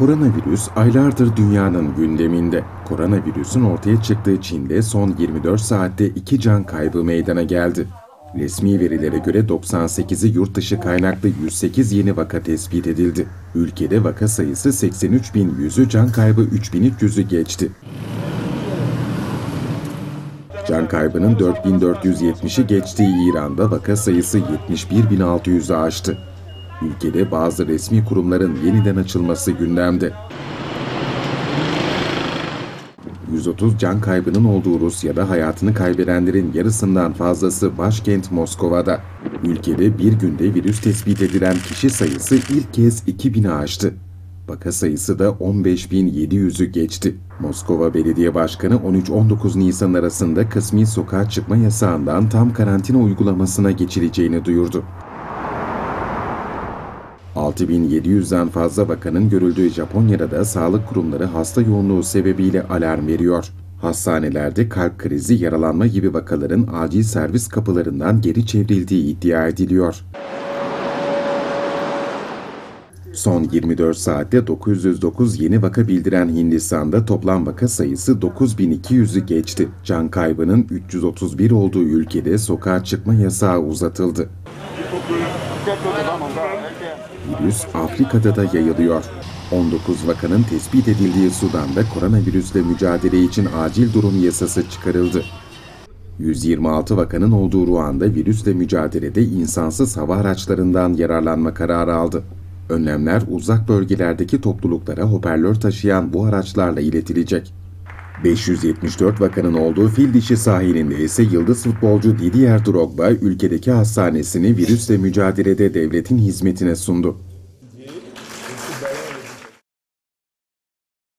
Koronavirüs aylardır dünyanın gündeminde. Koronavirüsün ortaya çıktığı Çin'de son 24 saatte 2 can kaybı meydana geldi. Resmi verilere göre 98'i yurt dışı kaynaklı 108 yeni vaka tespit edildi. Ülkede vaka sayısı 83.100'ü, can kaybı 3.300'ü geçti. Can kaybının 4.470'i geçtiği İran'da vaka sayısı 71.600'ü aştı. Ülkede bazı resmi kurumların yeniden açılması gündemde. 130 can kaybının olduğu Rusya'da hayatını kaybedenlerin yarısından fazlası başkent Moskova'da. Ülkede bir günde virüs tespit edilen kişi sayısı ilk kez 2000'i aştı. Vaka sayısı da 15.700'ü geçti. Moskova Belediye Başkanı 13-19 Nisan arasında kısmi sokağa çıkma yasağından tam karantina uygulamasına geçileceğini duyurdu. 6.700'den fazla vakanın görüldüğü Japonya'da da sağlık kurumları hasta yoğunluğu sebebiyle alarm veriyor. Hastanelerde kalp krizi, yaralanma gibi vakaların acil servis kapılarından geri çevrildiği iddia ediliyor. Son 24 saatte 909 yeni vaka bildiren Hindistan'da toplam vaka sayısı 9.200'ü geçti. Can kaybının 331 olduğu ülkede sokağa çıkma yasağı uzatıldı. Virüs Afrika'da da yayılıyor. 19 vakanın tespit edildiği Sudan'da koronavirüsle mücadele için acil durum yasası çıkarıldı. 126 vakanın olduğu Ruanda virüsle mücadelede insansız hava araçlarından yararlanma kararı aldı. Önlemler uzak bölgelerdeki topluluklara hoparlör taşıyan bu araçlarla iletilecek. 574 vakanın olduğu Fildişi sahilinde ise yıldız futbolcu Didier Drogba ülkedeki hastanesini virüsle mücadelede devletin hizmetine sundu.